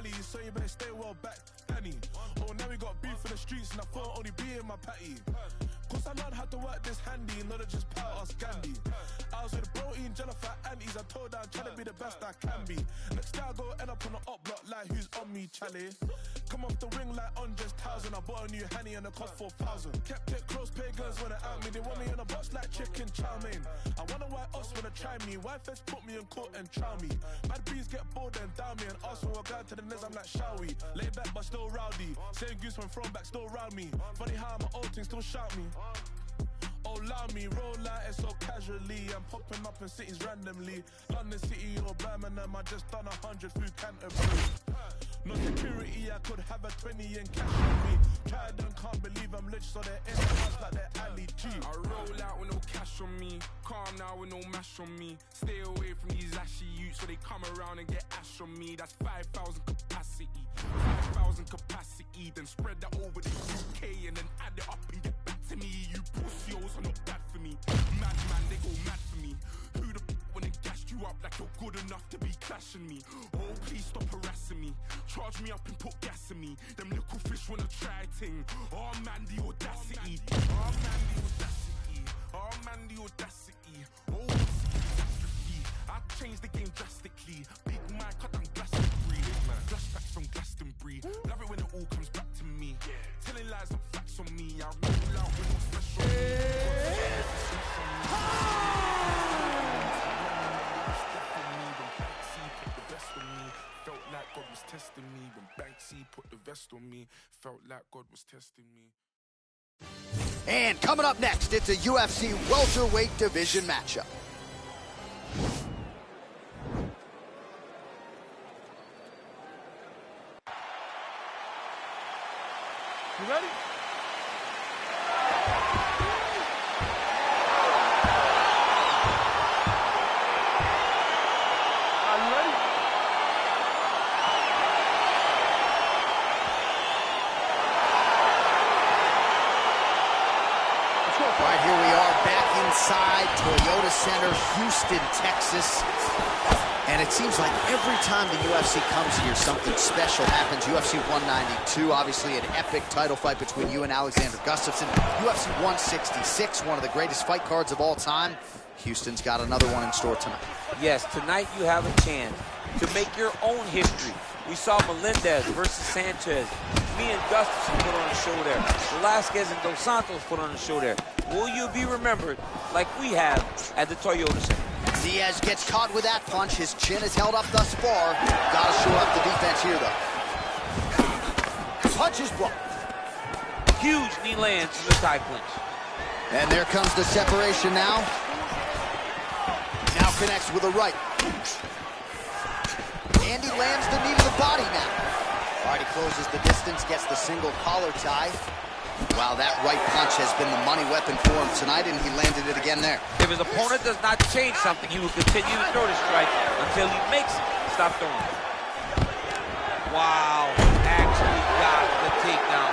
alley, so you better stay well back, Danny. Oh, now we got beef in the streets, and I thought only be in my patty. Cause I learned how to work this handy, not to just pout us Gandhi. I was with bro eating jello fat aunties, I told her I'm trying to be the best I can be. Next day I go end up on the up block like who's on me, Charlie. Come off the ring like Andres 1000, I bought a new Hanny and a cost 4,000. Kept it close, pagans wanna out me, they want me in a box like chicken chow mein. I wonder why us wanna try me, why first put me in court and chow me. Bad bees get bored and down me, and ask when we're going to the nez, I'm like, shall we? Lay back but still rowdy, same goose when thrown back still round me. Funny how my old thing still shout me. Oh, allow me, roll out it so casually. I'm popping up in cities randomly. London City or Birmingham, I just done 100 through Canterbury. No security, I could have a 20 in cash on me. Tried and can't believe I'm rich, so they're in the house like they're Ali G. I roll out with no cash on me, calm now with no mash on me. Stay away from these ashy youths, so they come around and get ash on me. That's 5,000 capacity, 5,000 capacity. Then spread that over the UK and then add it up and get back to me. You pussios are not bad for me. Madman, they go mad for me. Who the f when they gassed you up like you're good enough to be clashing me? Oh, please stop harassing me. Charge me up and put gas in me. Them little fish wanna try ting. Oh man, the audacity. Oh man, the audacity. Oh man, the audacity. Oh, catastrophe. I changed the game drastically. Big Mike, cut down Glastonbury. Flashbacks from Glastonbury. Love it when it all comes back to me. Telling lies and facts on me. I roll out with no fresh on me. Felt like God was testing me when Banksy put the vest on me. Felt like God was testing me. And coming up next, it's a UFC welterweight division matchup. You ready? Right, here we are back inside Toyota Center, Houston, Texas. And it seems like every time the UFC comes here, something special happens. UFC 192, obviously an epic title fight between you and Alexander Gustafsson. UFC 166, one of the greatest fight cards of all time. Houston's got another one in store tonight. Yes, tonight you have a chance to make your own history. We saw Melendez versus Sanchez. Me and Gustafsson put on a show there. Velasquez and Dos Santos put on a show there. Will you be remembered like we have at the Toyota Center? Diaz gets caught with that punch. His chin is held up thus far. Gotta shore up the defense here, though. Punch is blocked. Huge knee lands in the tie clinch. And there comes the separation now. Now connects with a right. And he lands the knee to the body now. All right, he closes the distance, gets the single collar tie. Wow, that right punch has been the money weapon for him tonight, and he landed it again there. If his opponent does not change something, he will continue to throw the strike until he makes it stop throwing. Wow, actually got the takedown.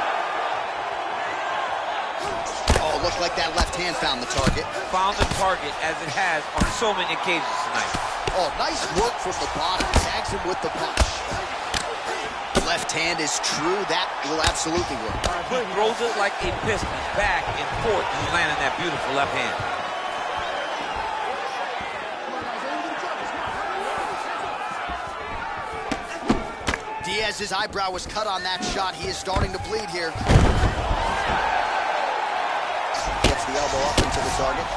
Oh, looked like that left hand found the target. Found the target, as it has on so many occasions tonight. Oh, nice work from the bottom. Tags him with the punch. Left hand is true. That will absolutely work. He throws it like a piston, back and forth. He's landing that beautiful left hand. Diaz's eyebrow was cut on that shot. He is starting to bleed here. Gets the elbow up into the target.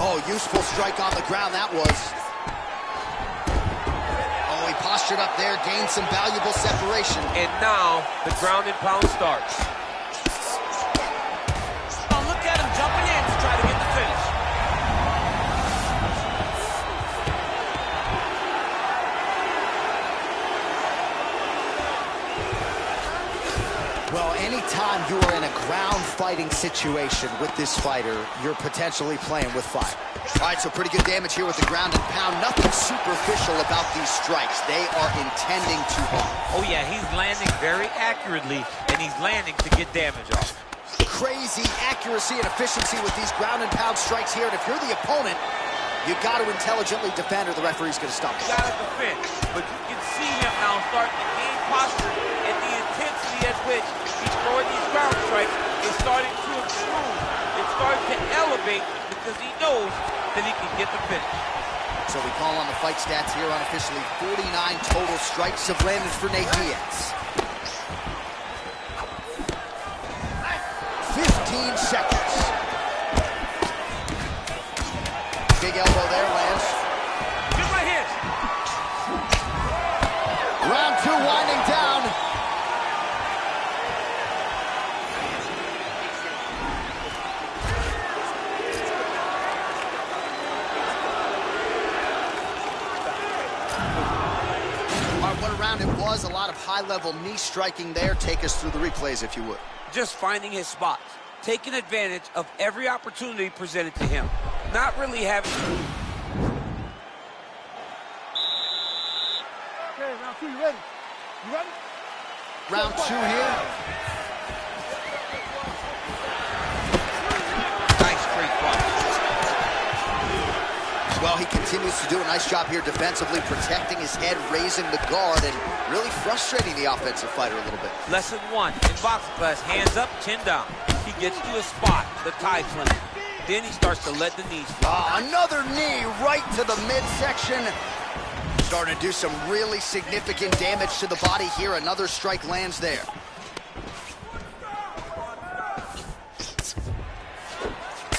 Oh, useful strike on the ground that was. Oh, he postured up there, gained some valuable separation. And now the ground and pound starts. Oh, look at him jumping in to try to get the finish. Well, anytime you are in a ground fighting situation with this fighter, you're potentially playing with fire. All right, so pretty good damage here with the ground and pound. Nothing superficial about these strikes. They are intending to harm. Oh, yeah, he's landing very accurately, and he's landing to get damage off. Crazy accuracy and efficiency with these ground and pound strikes here. And if you're the opponent, You got to intelligently defend or the referee's going to stop. You got to defend. But you can see him now starting to gain posture, and the intensity at which he's throwing these ground strikes is starting to improve. It's starting to elevate because he knows that he can get the finish. So we call on the fight stats here unofficially. 49 total strikes have landed for Nate Diaz. 15 seconds. Big elbow there, Lance. Good right here. Round 2 winding down. All right, what a round it was. A lot of high-level knee striking there. Take us through the replays, if you would. Just finding his spots, taking advantage of every opportunity presented to him. Not really having... Okay, round 2, you ready? You ready? Round 2 here. Nice straight punch. Well, he continues to do a nice job here defensively, protecting his head, raising the guard, and really frustrating the offensive fighter a little bit. Lesson 1 in boxing class, hands up, chin down. He gets to a spot, the tie clinch. Then he starts to let the knees fly. Another knee right to the midsection. Starting to do some really significant damage to the body here. Another strike lands there.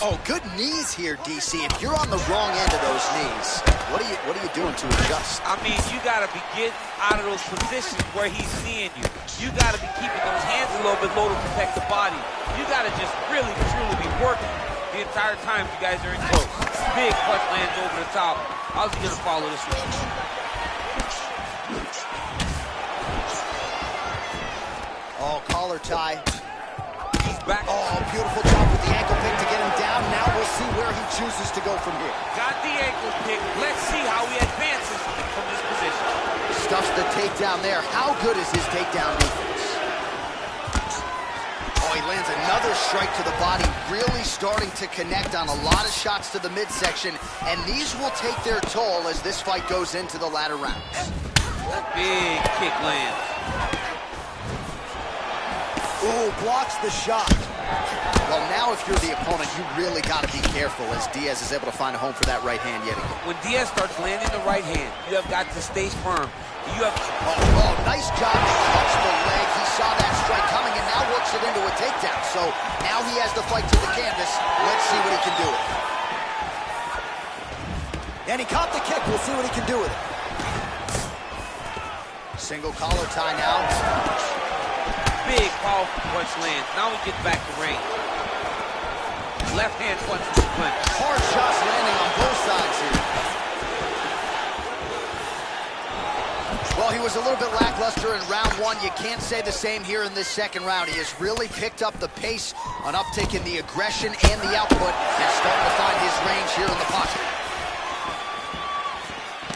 Oh, good knees here, DC. If you're on the wrong end of those knees, what are you doing to adjust? I mean, you gotta be getting out of those positions where he's seeing you. You gotta be keeping those hands a little bit low to protect the body. You gotta just really, truly be working the entire time you guys are in close. Big punch lands over the top. How's he gonna follow this one? Oh, collar tie. He's back. Oh, beautiful job with the ankle pick to get him down. Now we'll see where he chooses to go from here. Got the ankle pick. Let's see how he advances from this position. Stuffs the takedown there. How good is his takedown defense? Oh, he lands another strike to the body, really starting to connect on a lot of shots to the midsection, and these will take their toll as this fight goes into the latter rounds. Big kick lands. Ooh, blocks the shot. Well, now if you're the opponent, you really got to be careful as Diaz is able to find a home for that right hand yet again. When Diaz starts landing the right hand, you have got to stay firm. You have... Oh, nice job to catch the leg. He saw that strike coming and now works it into a takedown. So now he has the fight to the canvas. Let's see what he can do with it. And he caught the kick. We'll see what he can do with it. Single collar tie now. Big, powerful punch lands. Now he gets back to range. Left hand punch from the clinch. Hard shots landing on both sides here. Well, he was a little bit lackluster in round 1. You can't say the same here in this second round. He has really picked up the pace, an uptick in the aggression and the output, and starting to find his range here in the pocket.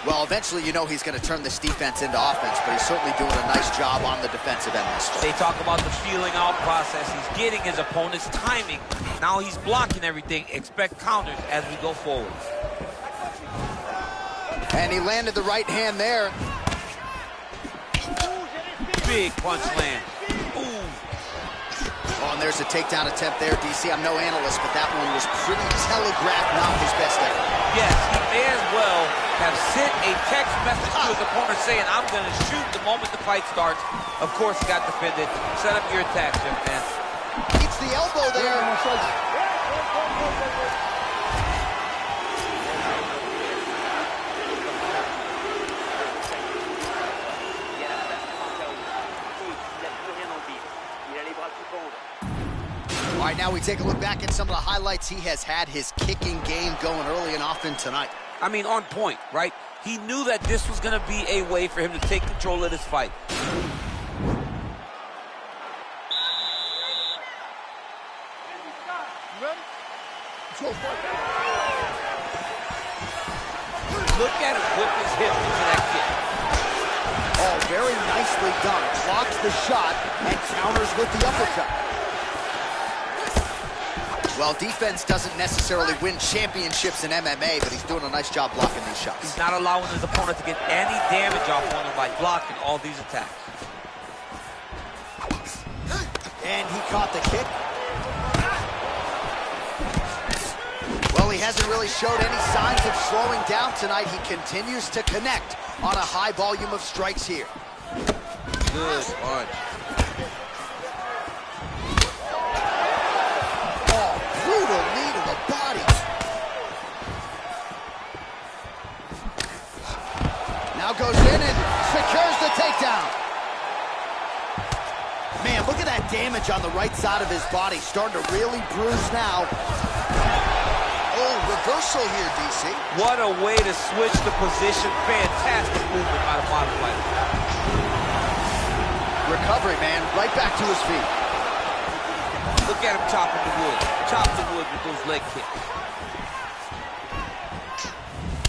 Well, eventually you know he's going to turn this defense into offense, but he's certainly doing a nice job on the defensive end of this fight. They talk about the feeling out process. He's getting his opponent's timing. Now he's blocking everything. Expect counters as we go forward. And he landed the right hand there. Big punch land. Ooh. Oh, and there's a takedown attempt there, DC. I'm no analyst, but that one was pretty telegraphed, not his best effort. Yes, he may as well have sent a text message to his opponent saying, I'm going to shoot the moment the fight starts. Of course, he got defended. Set up your attack, Jeff Vance. Eats the elbow there. All right, now we take a look back at some of the highlights. He has had his kicking game going early and often tonight. I mean, on point, right? He knew that this was going to be a way for him to take control of this fight. Look at him whip his hip into that kick. Oh, very nicely done. Blocks the shot and counters with the uppercut. Well, defense doesn't necessarily win championships in MMA, but he's doing a nice job blocking these shots. He's not allowing his opponent to get any damage off on him by blocking all these attacks. And he caught the kick. Well, he hasn't really showed any signs of slowing down tonight. He continues to connect on a high volume of strikes here. Good punch. Oh, brutal knee to the body. Now goes in and secures the takedown. Man, look at that damage on the right side of his body. Starting to really bruise now. Oh, reversal here, DC. What a way to switch the position. Fantastic movement by the bottom fighter. Recovery, man. Right back to his feet. Look at him chopping the wood. Chop the wood with those leg kicks.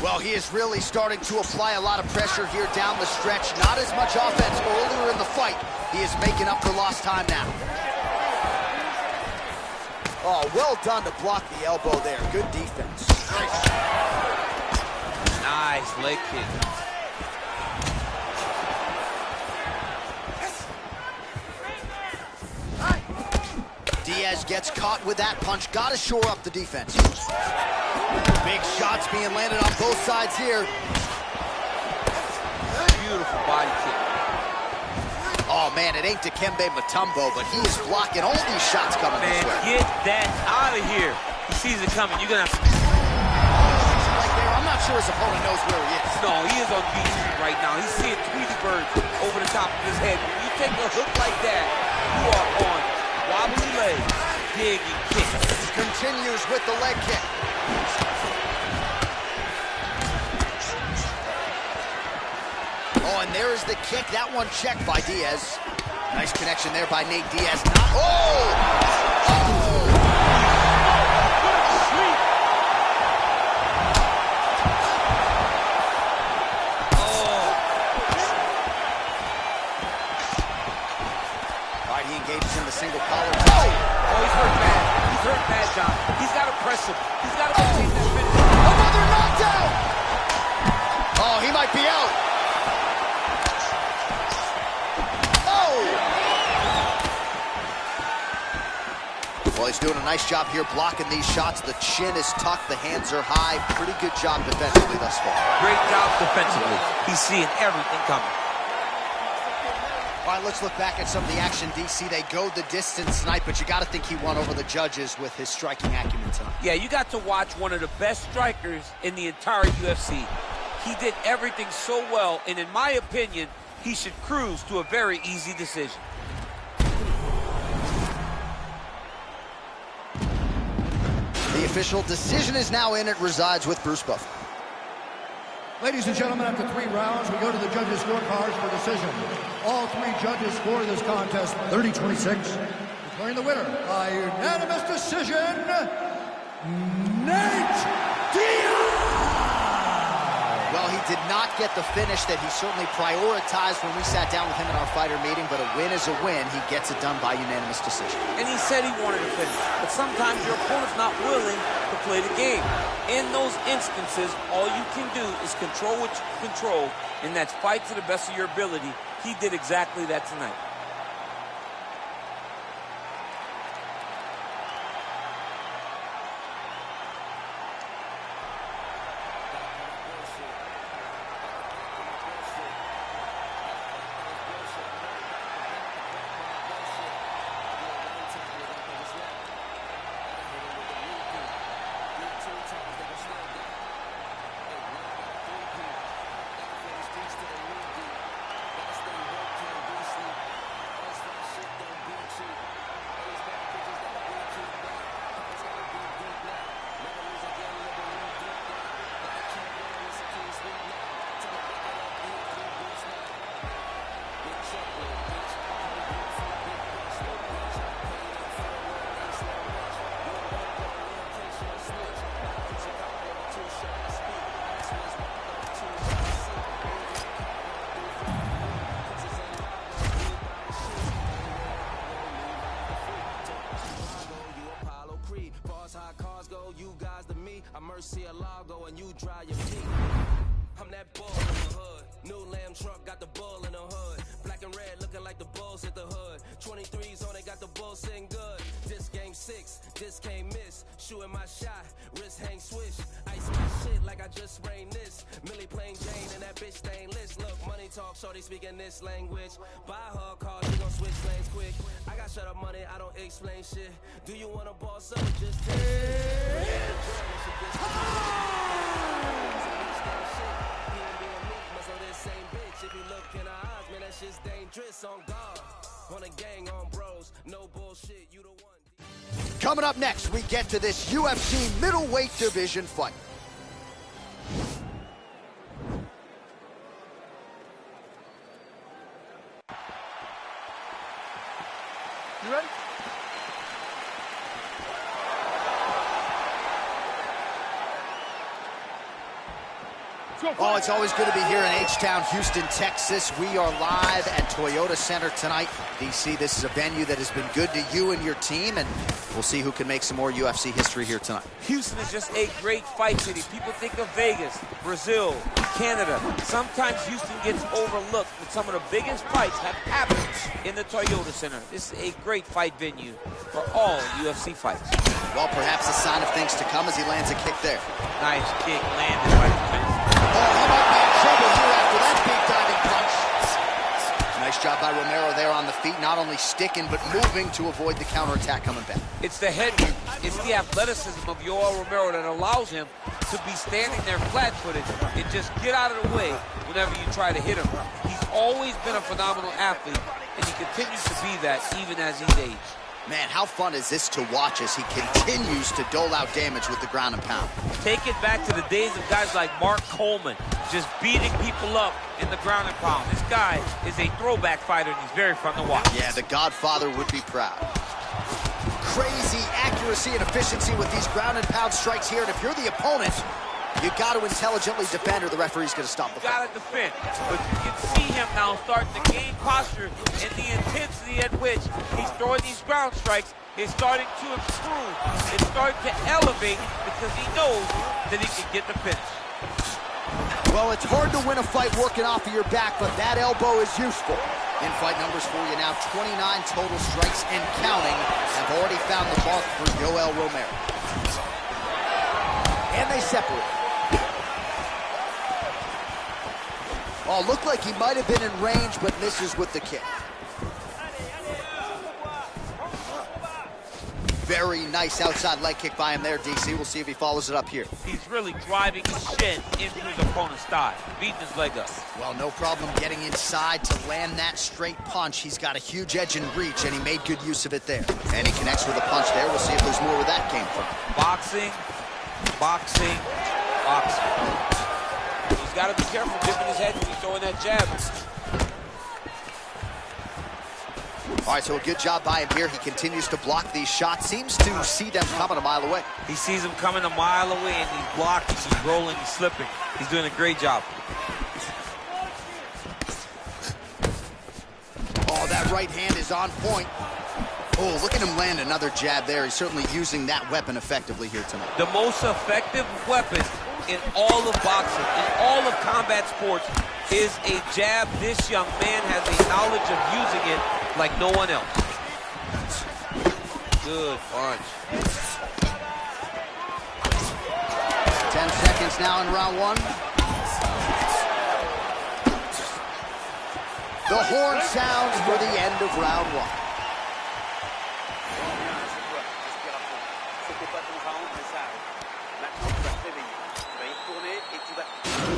Well, he is really starting to apply a lot of pressure here down the stretch. Not as much offense earlier in the fight. He is making up for lost time now. Oh, well done to block the elbow there. Good defense. Nice leg kick. Diaz gets caught with that punch. Got to shore up the defense. Big shots being landed on both sides here. Beautiful body kick. Oh, man, it ain't Dikembe Mutombo, but he is blocking all these shots coming this way. Get that out of here. He sees it coming. You're going to have to... Right there. I'm not sure his opponent knows where he is. No, he is on beat right now. He's seeing Tweety Bird over the top of his head. When you take a hook like that, you are on wobbly legs, dig and kick. Continues with the leg kick. Oh, and there is the kick. That one checked by Diaz. Nice connection there by Nate Diaz. He engages in the single collar. Oh, he's hurt bad. He's hurt bad, John. He's got to press him. He's got to maintain this finish. Another knockdown! Oh, he might be out. Oh! Well, he's doing a nice job here blocking these shots. The chin is tucked. The hands are high. Pretty good job defensively thus far. Great job defensively. He's seeing everything coming. All right, let's look back at some of the action, DC. They go the distance tonight, but you got to think he won over the judges with his striking acumen tonight. Yeah, you got to watch one of the best strikers in the entire UFC. He did everything so well, and in my opinion, he should cruise to a very easy decision. The official decision is now in. It resides with Bruce Buffer. Ladies and gentlemen, after 3 rounds, we go to the judges' scorecards for decision. All 3 judges score this contest 30-26. Declaring the winner by unanimous decision, Nate Diaz! Well, he did not get the finish that he certainly prioritized when we sat down with him in our fighter meeting, but a win is a win. He gets it done by unanimous decision. And he said he wanted to finish, but sometimes your opponent's not willing to play the game. In those instances, all you can do is control what you can control, and that's fight to the best of your ability. He did exactly that tonight. Murcielago and you dry your feet. I'm that bull in the hood. New lamb truck got the bull in the hood. Black and red looking like the bulls at the hood. 23s on it, got the bull sitting good. This game 6, this can't miss. Shooting my shot, wrist hang swish. Ice my shit like I just sprained this. Millie plain Jane and that bitch stainless. Look, money talk, shorty speaking this language. Buy her a car, she gon' switch lanes quick. I got shut up money, I don't explain shit. Do you wanna boss up or just take shit? Same bitch, if you look in her eyes, man, that shit's dangerous. On guard, on a gang, on bros, no bullshit, you the one. Coming up next, we get to this UFC middleweight division fight. You ready? Oh, it's always good to be here in H-Town, Houston, Texas. We are live at Toyota Center tonight. DC, this is a venue that has been good to you and your team, and we'll see who can make some more UFC history here tonight. Houston is just a great fight city. People think of Vegas, Brazil, Canada. Sometimes Houston gets overlooked, but some of the biggest fights have happened in the Toyota Center. This is a great fight venue for all UFC fights. Well, perhaps a sign of things to come as he lands a kick there. Nice kick landed right in the face. Oh, he might be in trouble here after that big diving punch. Nice job by Romero there on the feet, not only sticking, but moving to avoid the counterattack coming back. It's the head, it's the athleticism of Yoel Romero that allows him to be standing there flat-footed and just get out of the way whenever you try to hit him. He's always been a phenomenal athlete, and he continues to be that even as he's aged. Man, how fun is this to watch as he continues to dole out damage with the ground and pound? Take it back to the days of guys like Mark Coleman, just beating people up in the ground and pound. This guy is a throwback fighter, and he's very fun to watch. Yeah, the Godfather would be proud. Crazy accuracy and efficiency with these ground and pound strikes here, and if you're the opponent, you got to intelligently defend or the referee's going to stop the fight. Got to defend, but you can see him now starting to gain posture, and the intensity at which he's throwing these ground strikes is starting to improve. It's starting to elevate because he knows that he can get the finish. Well, it's hard to win a fight working off of your back, but that elbow is useful. In fight numbers for you now, 29 total strikes and counting have already found the mark for Yoel Romero. And they separate. Oh, looked like he might have been in range, but misses with the kick. Very nice outside leg kick by him there, DC. We'll see if he follows it up here. He's really driving his shin into his opponent's thigh, beating his leg up. Well, no problem getting inside to land that straight punch. He's got a huge edge and reach, and he made good use of it there. And he connects with a punch there. We'll see if there's more where that came from. Boxing, boxing, boxing. He's got to be careful dipping his head when he's throwing that jab. All right, so a good job by him here. He continues to block these shots. Seems to see them coming a mile away. He sees them coming a mile away, and he's blocking, he's rolling, he's slipping. He's doing a great job. Oh, that right hand is on point. Oh, look at him land another jab there. He's certainly using that weapon effectively here tonight. The most effective weapon in all of boxing, in all of combat sports, is a jab. This young man has a knowledge of using it like no one else. Good punch. 10 seconds now in round one. The horn sounds for the end of round one.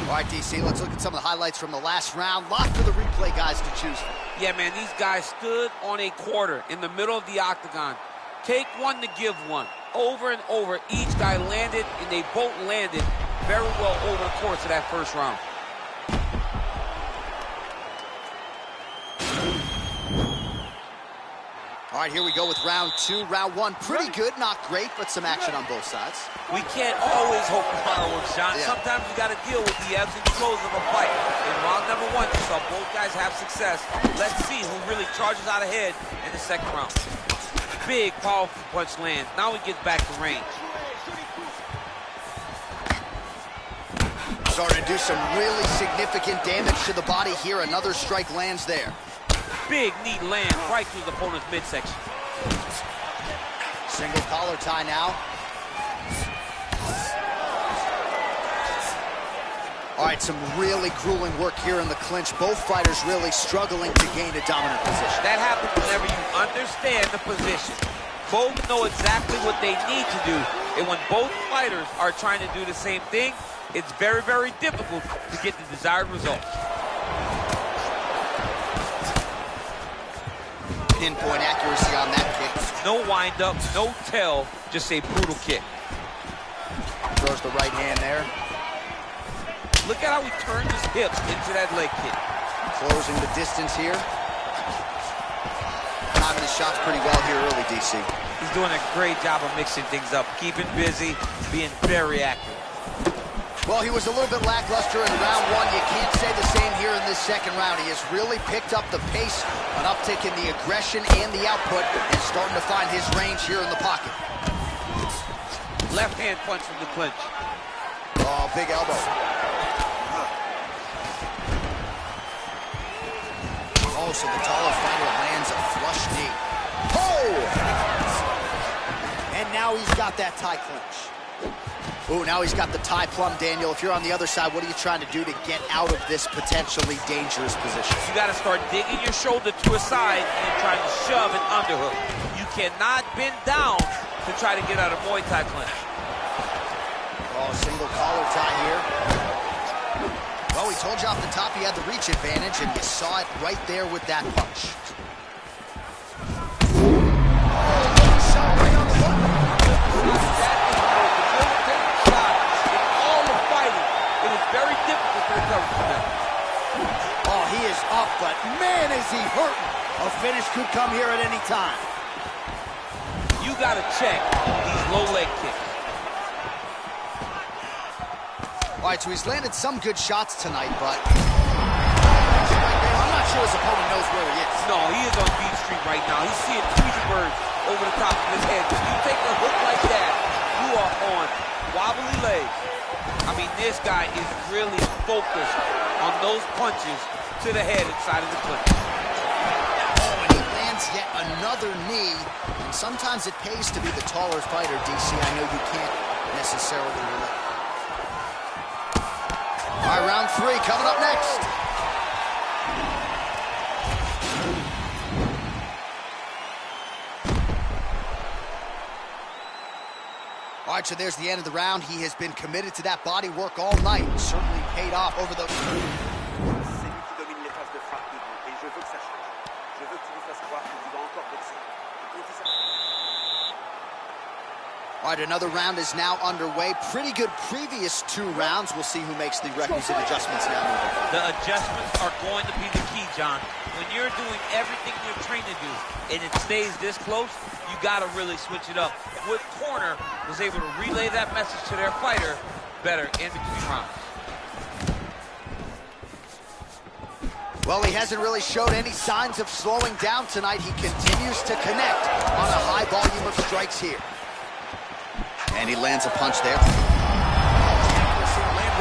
All right, DC, let's look at some of the highlights from the last round. Lots for the replay guys to choose from. Yeah, man, these guys stood on a quarter in the middle of the octagon. Take one to give one. Over and over, each guy landed, and they both landed very well over the course of that first round. All right, here we go with round two. Round one, pretty good, not great, but some action on both sides. We can't always hope for fireworks, John. Yeah. Sometimes you got to deal with the ebbs and flows of a fight. In round number one, you saw both guys have success. Let's see who really charges out ahead in the second round. Big, powerful punch lands. Now he gets back to range. Starting to do some really significant damage to the body here. Another strike lands there. Big knee lands right through the opponent's midsection. Single collar tie now. All right, some really grueling work here in the clinch. Both fighters really struggling to gain a dominant position. That happens whenever you understand the position. Both know exactly what they need to do, and when both fighters are trying to do the same thing, it's very, very difficult to get the desired result. Pinpoint accuracy on that kick. No wind-up, no tell, just a brutal kick. Throws the right hand there. Look at how he turned his hips into that leg kick. Closing the distance here. Timing his shots pretty well here early, DC. He's doing a great job of mixing things up, keeping busy, being very active. Well, he was a little bit lackluster in round one. You can't say the same here in this second round. He has really picked up the pace, an uptick in the aggression and the output, and starting to find his range here in the pocket. Left hand punch from the clinch. Oh, big elbow. Oh, so the taller fighter lands a flush knee. Oh! And now he's got that tie clinch. Oh, now he's got the tie plum, Daniel. If you're on the other side, what are you trying to do to get out of this potentially dangerous position? You got to start digging your shoulder to a side and trying to shove an underhook. You cannot bend down to try to get out of Muay Thai clinch. Oh, single collar tie here. Well, we told you off the top he had the reach advantage, and you saw it right there with that punch. Oh, he is up, but man, is he hurting. A finish could come here at any time. You got to check these low leg kicks. All right, so he's landed some good shots tonight, but I'm not sure his opponent knows where he is. No, he is on Beat Street right now. He's seeing Tweety birds over the top of his head. If you take a hook like that, you are on wobbly legs. I mean, this guy is really focused on those punches to the head inside of the clinch. Oh, and he lands yet another knee. And sometimes it pays to be the taller fighter, DC. I know you can't necessarily relate. All right, round three coming up next. All right, so there's the end of the round. He has been committed to that body work all night. Certainly paid off over the... All right, another round is now underway. Pretty good previous two rounds. We'll see who makes the requisite adjustments now. The adjustments are going to be the key, John. When you're doing everything you're trained to do and it stays this close, you got to really switch it up. What corner was able to relay that message to their fighter better in between rounds? Well, he hasn't really showed any signs of slowing down tonight. He continues to connect on a high volume of strikes here. And he lands a punch there. Land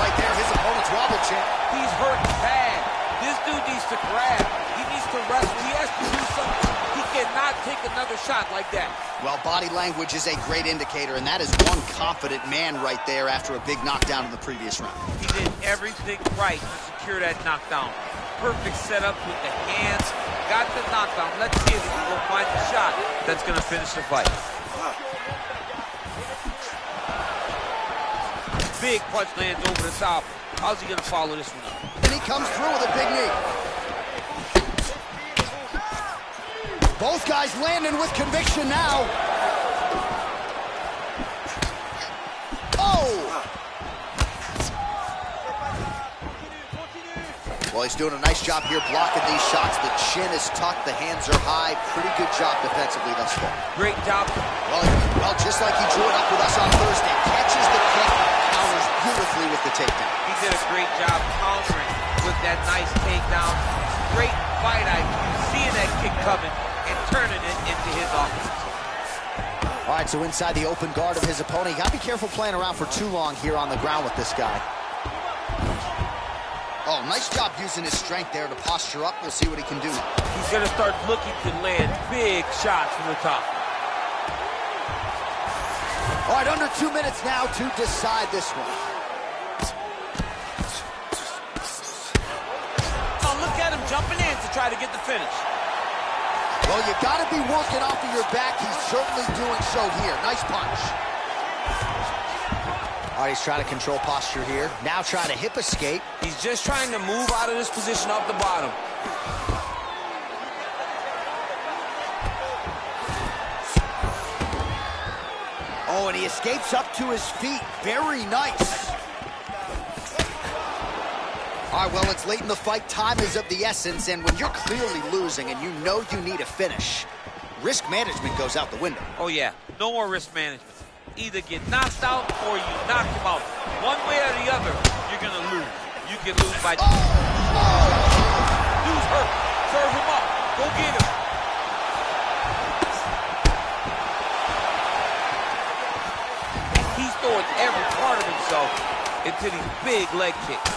right there, his opponent's wobble chin. He's hurting bad. This dude needs to grab. He needs to wrestle. He has to do something. He cannot take another shot like that. Well, body language is a great indicator, and that is one confident man right there after a big knockdown in the previous round. He did everything right to secure that knockdown. Perfect setup with the hands. Got the knockdown. Let's see if he can go find the shot that's going to finish the fight. Big punch lands over the top. How's he going to follow this one up? And he comes through with a big knee. Both guys landing with conviction now. Oh! Well, he's doing a nice job here blocking these shots. The chin is tucked, the hands are high. Pretty good job defensively thus far. Great job. Well, just like he drew it up with us on Thursday. Catches the kick, counters beautifully with the takedown. He did a great job countering with that nice takedown. Great fight IQ, seeing that kick coming and turning it into his offense. All right, so inside the open guard of his opponent. You got to be careful playing around for too long here on the ground with this guy. Oh, nice job using his strength there to posture up. We'll see what he can do now. He's going to start looking to land big shots from the top. All right, under 2 minutes now to decide this one. Oh, look at him jumping in to try to get the finish. Well, you got to be working off of your back. He's certainly doing so here. Nice punch. All right, he's trying to control posture here. Now trying to hip escape. He's just trying to move out of this position off the bottom. Oh, and he escapes up to his feet. Very nice. All right, well, it's late in the fight. Time is of the essence, and when you're clearly losing and you know you need a finish, risk management goes out the window. Oh, yeah. No more risk management. Either get knocked out or you knock him out. One way or the other, you're going to lose. You can lose by... Dude's hurt. Serve him up. Go get him. He's throwing every part of himself into these big leg kicks.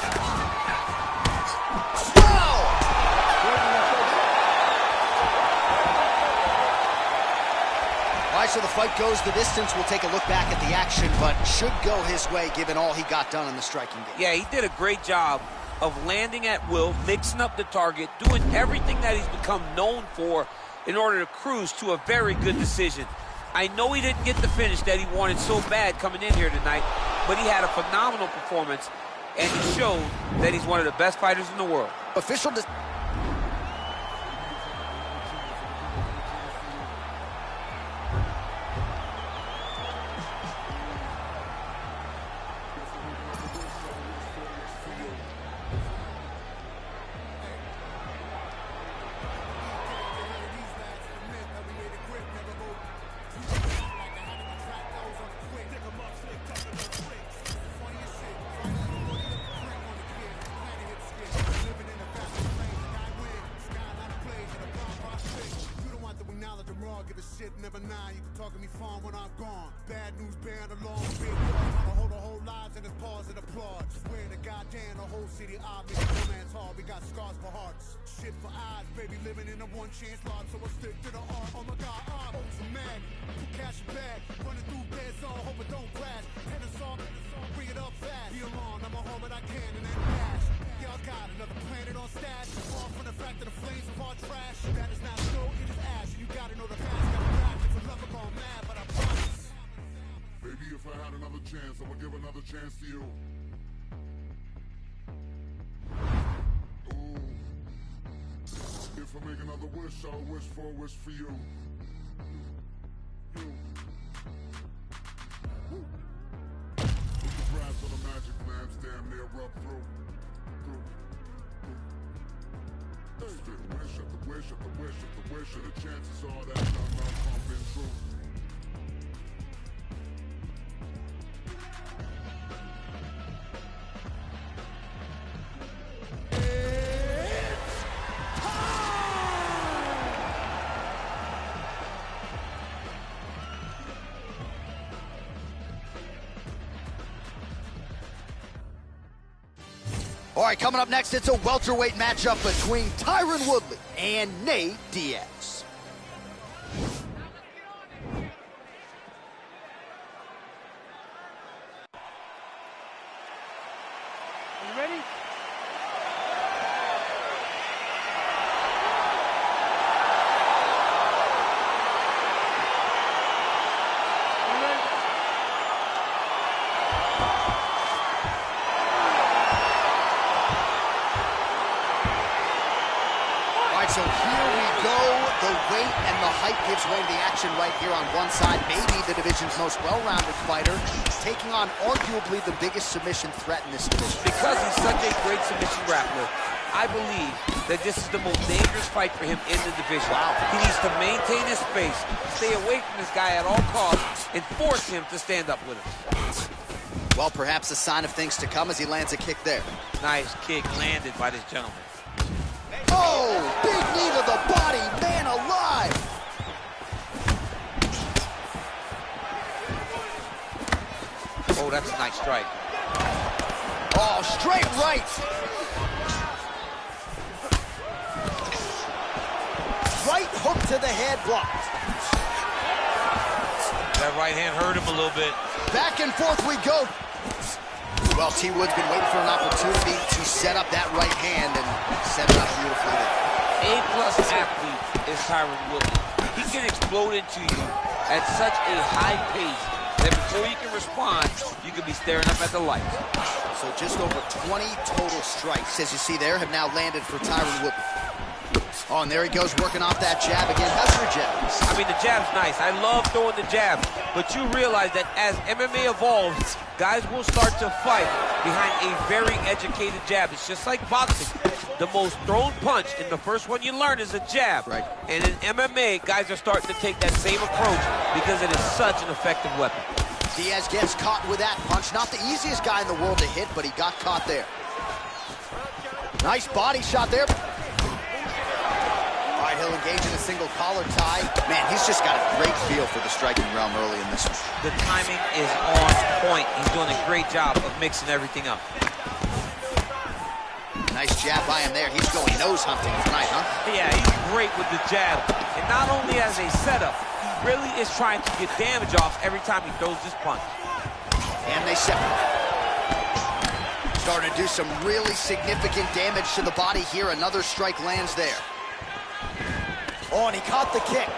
All right, so the fight goes the distance. We'll take a look back at the action, but should go his way given all he got done in the striking game. Yeah, he did a great job of landing at will, mixing up the target, doing everything that he's become known for in order to cruise to a very good decision. I know he didn't get the finish that he wanted so bad coming in here tonight, but he had a phenomenal performance, and he showed that he's one of the best fighters in the world. Official Never nine, you can talk to me fun when I'm gone. Bad news bearing along, big boy, trying to hold the whole lives and his pause and applaud. Swear to goddamn, the whole city obvious. Romance hard, we got scars for hearts. Shit for eyes, baby, living in a one chance lot, so I stick to the art. Oh my god, art, oh, some mad. Cash your bag, running through bed zone, hope it don't crash. Tennis off, bring it up fast. Be alone, I'ma hold what I can and then dash. Y'all got another planet on stash. Far from the fact that the flames of our trash. That is not snow, it is ash. And you gotta know the past, gotta back. It's a lover gone mad, but I promise. Baby, if I had another chance, I would give another chance to you. Ooh. If I make another wish, I'll wish for a wish for you. You. With the brass on the magic lamps, damn near up through. Spit wish after wish after wish after wish, and the chances are that none of them been true. All right, coming up next, it's a welterweight matchup between Tyron Woodley and Nate Diaz. Are you ready? So here we go. The weight and the height gives way to the action right here on one side. Maybe the division's most well-rounded fighter, taking on arguably the biggest submission threat in this division. Because he's such a great submission grappler, I believe that this is the most dangerous fight for him in the division. Wow. He needs to maintain his space, stay away from this guy at all costs, and force him to stand up with him. Well, perhaps a sign of things to come as he lands a kick there. Nice kick landed by this gentleman. Oh, big knee to the body, man alive. Oh, that's a nice strike. Oh, straight right. to the head, blocked. That right hand hurt him a little bit. Back and forth we go. Well, T. Wood's been waiting for an opportunity to set up that right hand and set it up beautifully there. A-plus athlete is Tyron Woodley. He can explode into you at such a high pace that before you can respond, you could be staring up at the lights. So just over 20 total strikes, as you see there, have now landed for Tyron Woodley. Oh, and there he goes, working off that jab again. How's your jab? I mean, the jab's nice. I love throwing the jab. But you realize that as MMA evolves, guys will start to fight behind a very educated jab. It's just like boxing. The most thrown punch in the first one you learn is a jab. Right. And in MMA, guys are starting to take that same approach because it is such an effective weapon. Diaz gets caught with that punch. Not the easiest guy in the world to hit, but he got caught there. Nice body shot there. All right, he'll engage in a single collar tie. Man, he's just got a great feel for the striking realm early in this one. The timing is on point. He's doing a great job of mixing everything up. Nice jab by him there. He's going nose hunting tonight, huh? Yeah, he's great with the jab. And not only as a setup, he really is trying to get damage off every time he throws this punch. And they separate. Starting to do some really significant damage to the body here. Another strike lands there. Oh, and he caught the kick.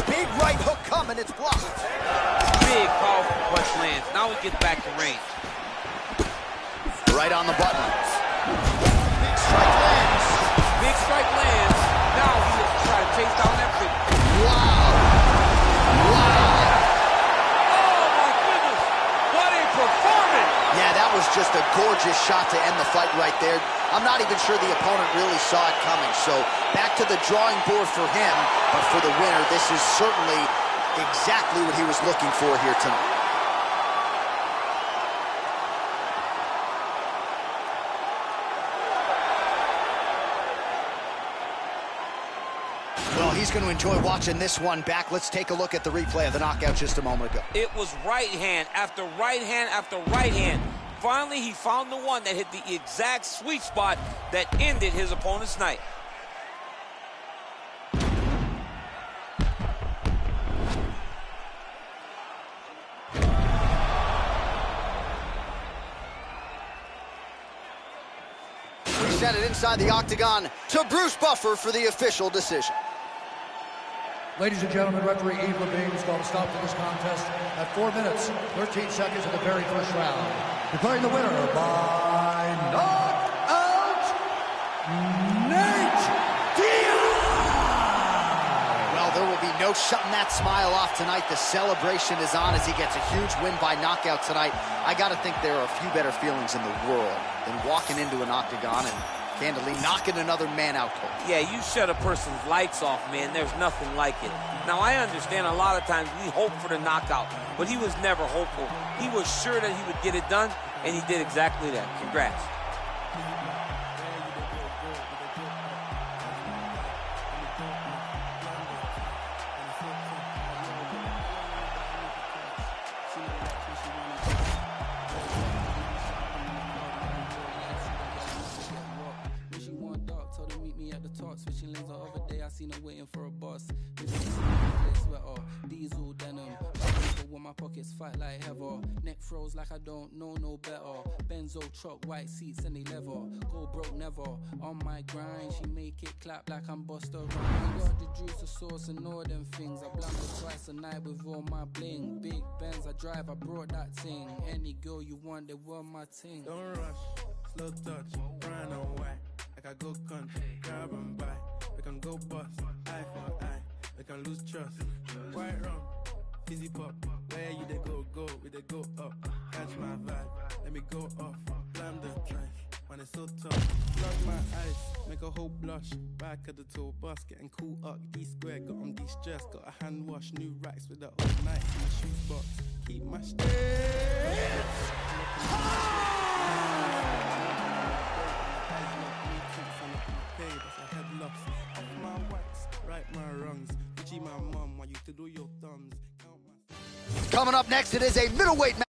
Big right hook coming, it's blocked. Big, powerful punch lands. Now he gets back to range. Right on the button. Big strike lands. Big strike lands. Now he will try to chase down that big. Wow. Wow. Oh, my goodness. What a performance. Yeah, that was just a gorgeous shot to end the fight right there. I'm not even sure the opponent really saw it coming. So back to the drawing board for him. But for the winner, this is certainly exactly what he was looking for here tonight. Well, he's going to enjoy watching this one back. Let's take a look at the replay of the knockout just a moment ago. It was right hand after right hand after right hand. Finally, he found the one that hit the exact sweet spot that ended his opponent's night. We send it inside the octagon to Bruce Buffer for the official decision. Ladies and gentlemen, referee Yves Levine has called a stop to this contest at 4 minutes, 13 seconds of the very first round. Declaring the winner by knockout, Nate Diaz! Well, there will be no shutting that smile off tonight. The celebration is on as he gets a huge win by knockout tonight. I got to think there are a few better feelings in the world than walking into an octagon and candidly knocking another man out cold. Yeah, you shut a person's lights off, man. There's nothing like it. Now, I understand a lot of times we hope for the knockout, but he was never hopeful. He was sure that he would get it done, and he did exactly that. Congrats. Switching lanes the other day, I seen her waiting for a bus. Sweater, diesel denim. With my pockets fight like heather. Neck froze like I don't know no better. Benzo truck, white seats and they leather. Go broke never. On my grind, she make it clap like I'm Buster Rhymes. Got the juice, the sauce and all them things. I blind her twice a night with all my bling. Big Benz I drive, I brought that thing. Any girl you want, they want my ting. Don't rush, slow touch, brown and white. Like I go country, grab and buy. We can go bust, eye for eye. We can lose trust. White rum, fizzy pop. Where you they go, we they go up. Catch my vibe, let me go off. Slam the trash, when it's so tough. Plug my eyes, make a whole blush. Back at the tour bus, getting cool up. D-square, got on de-stress. Got a hand wash, new racks with the old nights in my shoes box. Keep my Coming up next, it is a middleweight match.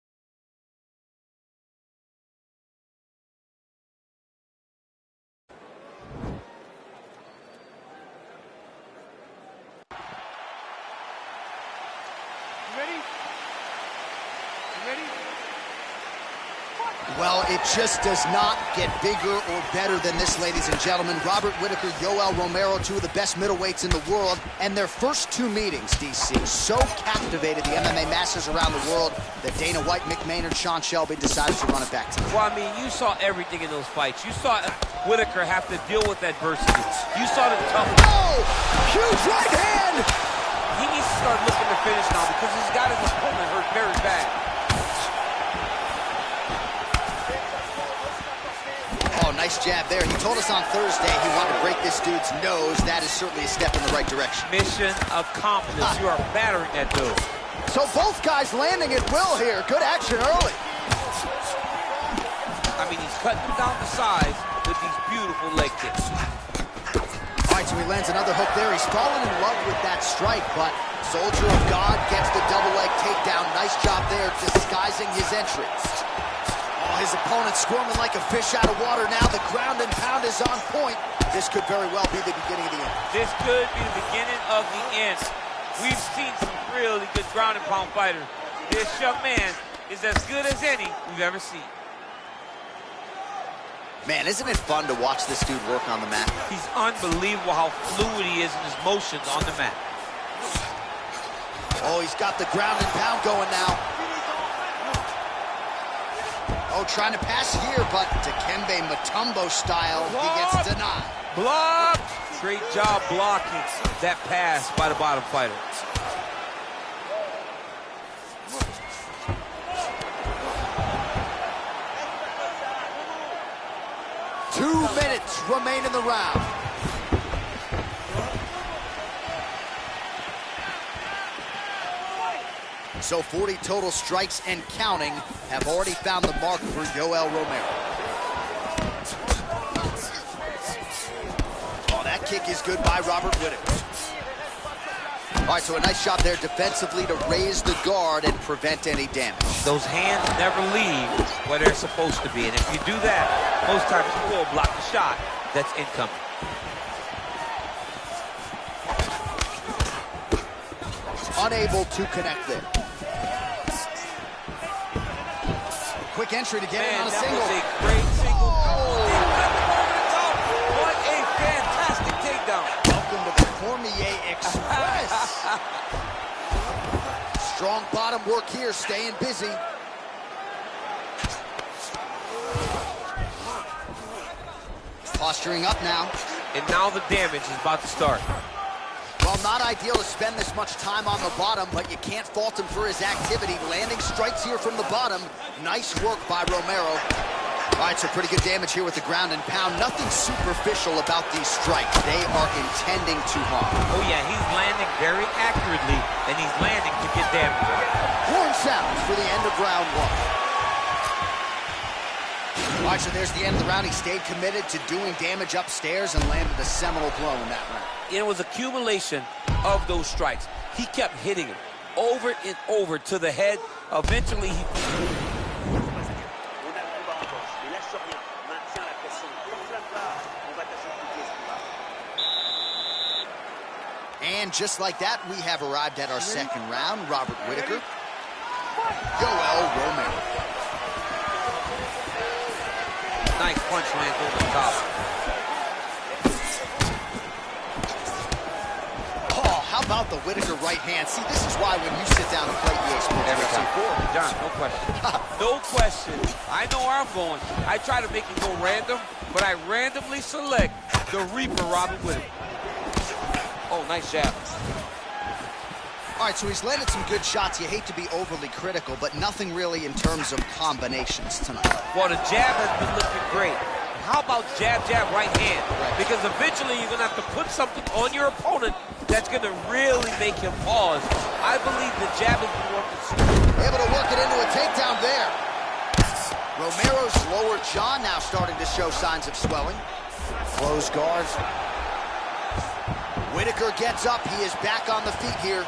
It just does not get bigger or better than this, ladies and gentlemen. Robert Whittaker, Yoel Romero, two of the best middleweights in the world, and their first two meetings, DC, so captivated the MMA masters around the world that Dana White, Mick Maynard, Sean Shelby decided to run it back to them. Well, I mean, you saw everything in those fights. You saw Whittaker have to deal with adversity. You saw the tough. Oh! Huge right hand! He needs to start looking to finish now because he's got his opponent hurt very bad. Oh, nice jab there. He told us on Thursday he wanted to break this dude's nose. That is certainly a step in the right direction. Mission accomplished. You are battering that dude. So both guys landing at will here. Good action early. I mean, he's cutting them down to size with these beautiful leg kicks. All right, so he lands another hook there. He's fallen in love with that strike, but Soldier of God gets the double leg takedown. Nice job there disguising his entrance. Oh, his opponent squirming like a fish out of water now. The ground and pound is on point. This could very well be the beginning of the end. This could be the beginning of the end. We've seen some really good ground and pound fighters. This young man is as good as any we've ever seen. Man, isn't it fun to watch this dude work on the mat? He's unbelievable how fluid he is in his motions on the mat. Oh, he's got the ground and pound going now. Oh, trying to pass here, but Dikembe Mutombo style, he gets denied. Block! Great job blocking that pass by the bottom fighter. Two minutes remain in the round. So 40 total strikes and counting have already found the mark for Yoel Romero. Oh, that kick is good by Robert Whittaker. All right, so a nice shot there defensively to raise the guard and prevent any damage. Those hands never leave where they're supposed to be, and if you do that, most times you will block the shot that's incoming. Unable to connect there. Quick entry to get in on a single. That was a great single. Oh. What a fantastic takedown. Welcome to the Cormier Express. Strong bottom work here, staying busy. Posturing up now. And now the damage is about to start. Well, not ideal to spend this much time on the bottom, but you can't fault him for his activity. Landing strikes here from the bottom. Nice work by Romero. All right, so pretty good damage here with the ground and pound. Nothing superficial about these strikes. They are intending to harm. Oh, yeah, he's landing very accurately, and he's landing to get damage. Horn sounds for the end of round one. All right, so there's the end of the round. He stayed committed to doing damage upstairs and landed a seminal blow in that round. It was accumulation of those strikes. He kept hitting him over and over to the head. Eventually, he... And just like that, we have arrived at our second round. Robert Whittaker, Yoel Romero. Nice punch lands over the top. Oh, how about the Whittaker right hand? See, this is why when you sit down and play EA Sports Every UFC 4. John, no question. No question. I know where I'm going. I try to make it go random, but I randomly select the Reaper, Robert Whittaker. Oh, nice jab. All right, so he's landed some good shots. You hate to be overly critical, but nothing really in terms of combinations tonight. Well, the jab has been looking great. How about jab, jab, right hand? Right. Because eventually you're going to have to put something on your opponent that's going to really make him pause. I believe the jab has been working. Able to work it into a takedown there. Romero's lower jaw now starting to show signs of swelling. Closed guards. Whittaker gets up. He is back on the feet here.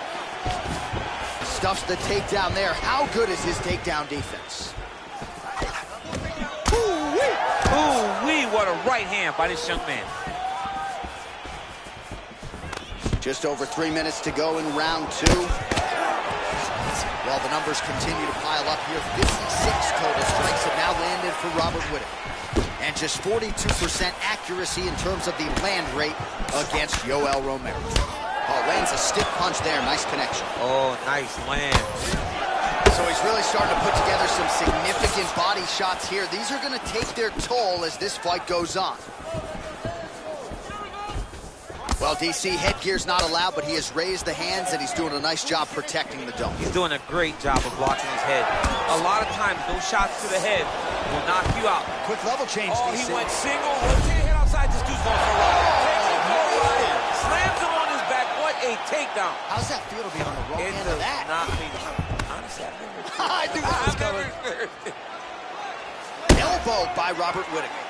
Stuffs the takedown there. How good is his takedown defense? Ooh-wee, what a right hand by this young man. Just over 3 minutes to go in round two. Well, the numbers continue to pile up here. 56 total strikes have now landed for Robert Whittaker. And just 42% accuracy in terms of the land rate against Yoel Romero. Oh, lands a stiff punch there. Nice connection. Oh, nice land. So he's really starting to put together some significant body shots here. These are going to take their toll as this fight goes on. Well, DC, headgear's not allowed, but he has raised the hands, and he's doing a nice job protecting the dome. He's doing a great job of blocking his head. A lot of times, those shots to the head will knock you out. Quick level change, Oh, DC. he went single, rotate head outside. This dude's going for a ride. Takes him for a ride. Slams him on his back. What a takedown. How's that feel to be on the wrong end of that? Not me. Honestly, I've never I knew that was coming. Elbow by Robert Whittaker.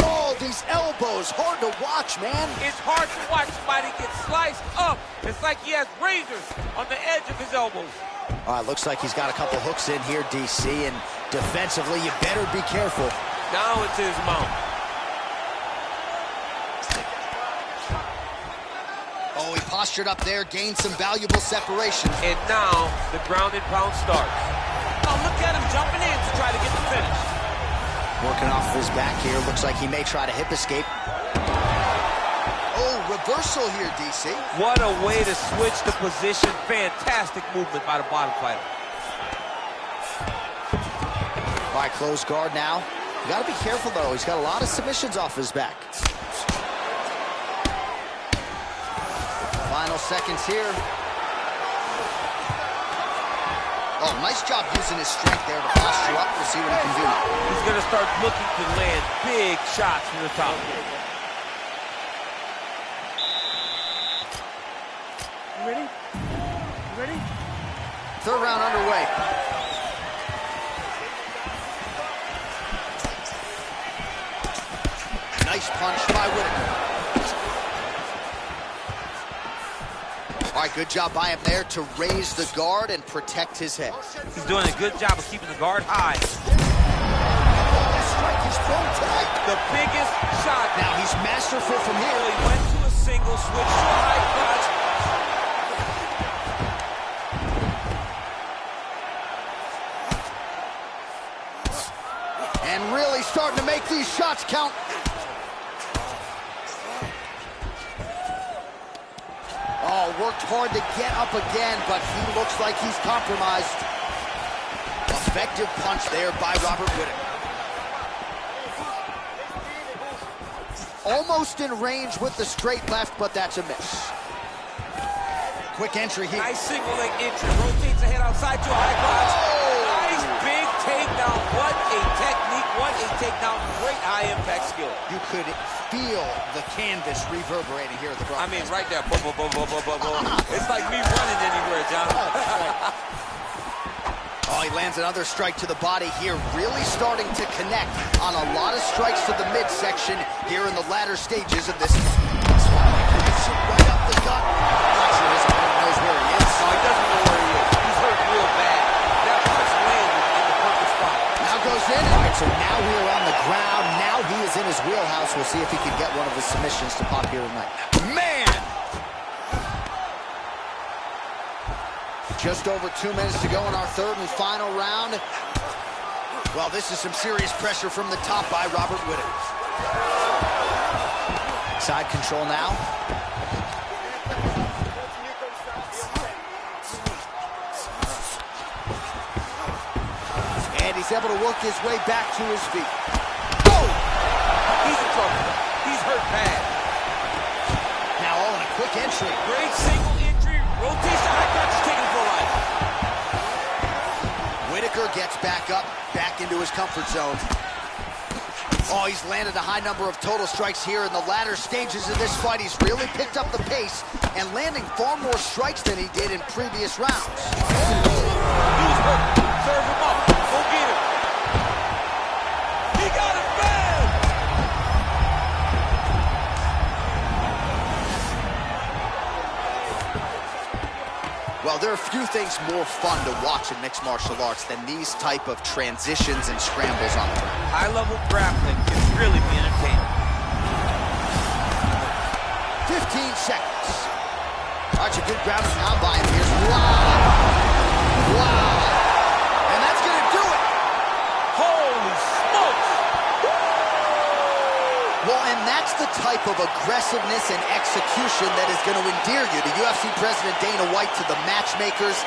Oh, these elbows, hard to watch, man. It's hard to watch somebody get sliced up. It's like he has razors on the edge of his elbows. All right, looks like he's got a couple hooks in here, DC, and defensively, you better be careful. Now it's his mount. Oh, he postured up there, gained some valuable separation. And now the ground and pound starts. Oh, look at him jumping in to try to get the finish. Working off of his back here. Looks like he may try to hip escape. Oh, reversal here, DC. What a way to switch the position. Fantastic movement by the bottom fighter. By close guard now. You got to be careful, though. He's got a lot of submissions off his back. Final seconds here. Oh, nice job using his strength there to posture up. We'll see what he can do. He's going to start looking to land big shots from the top. You ready? You ready? Third round underway. Nice punch by Whittaker. All right, good job by him there to raise the guard and protect his head. He's doing a good job of keeping the guard high. That strike is thrown tight. The biggest shot. Now he's masterful from here. He went to a single, switch to a high clutch. And really starting to make these shots count. Oh, worked hard to get up again, but he looks like he's compromised. Effective punch there by Robert Whittaker. Almost in range with the straight left, but that's a miss. Quick entry here. Nice single leg entry. Rotates the head outside to a high clutch. Nice big takedown. What a technique. What a takedown. Great high impact skill. You could feel the canvas reverberating here at the broadcast. I mean, right there. Boom, boom, boom, boom, boom, boom, boom. It's like me running anywhere, John. Oh, he lands another strike to the body here, really starting to connect on a lot of strikes to the midsection here in the latter stages of this. Connection right up the gut. Not sure his opponent knows where he is. No, he doesn't know where he is. He's hurt real bad. That punch landed in the perfect spot. Now goes in. All right, so now we are on the ground. Now he is in his wheelhouse. We'll see if he can get one of his submissions to pop here tonight. Man! Just over 2 minutes to go in our third and final round. Well, this is some serious pressure from the top by Robert Whittaker. Side control now. And he's able to work his way back to his feet. Oh! He's in trouble. He's hurt bad. Now all in a quick entry. Great single entry. Rotates the high clutch. Taking for life. Whittaker gets back up, back into his comfort zone. Oh, he's landed a high number of total strikes here in the latter stages of this fight. He's really picked up the pace and landing far more strikes than he did in previous rounds. He was hurt. Serve him up. Go get him. He got it bad. Well, there are few things more fun to watch in mixed martial arts than these type of transitions and scrambles on the ground. High-level grappling can really be entertaining. 15 seconds. All That's a good ground and pound by him here. Wow. Wow. And that's going to do it. Holy smokes. Well, and that's the type of aggressiveness and execution that is going to endear you to UFC President Dana White, to the matchmakers.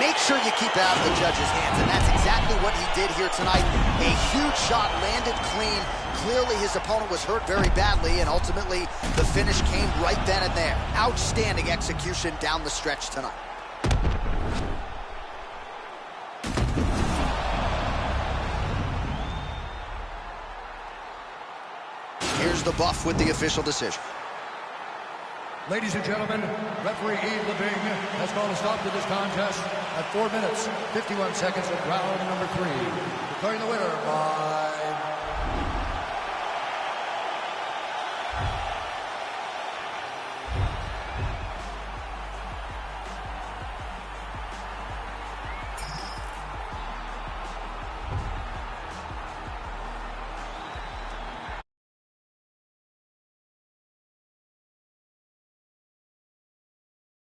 Make sure you keep it out of the judges' hands, and that's exactly what he did here tonight. A huge shot landed clean. Clearly his opponent was hurt very badly, and ultimately the finish came right then and there. Outstanding execution down the stretch tonight. Here's the buff with the official decision. Ladies and gentlemen, referee Yves Leving has called a stop to this contest at 4 minutes, 51 seconds of round number 3. Declaring the winner by...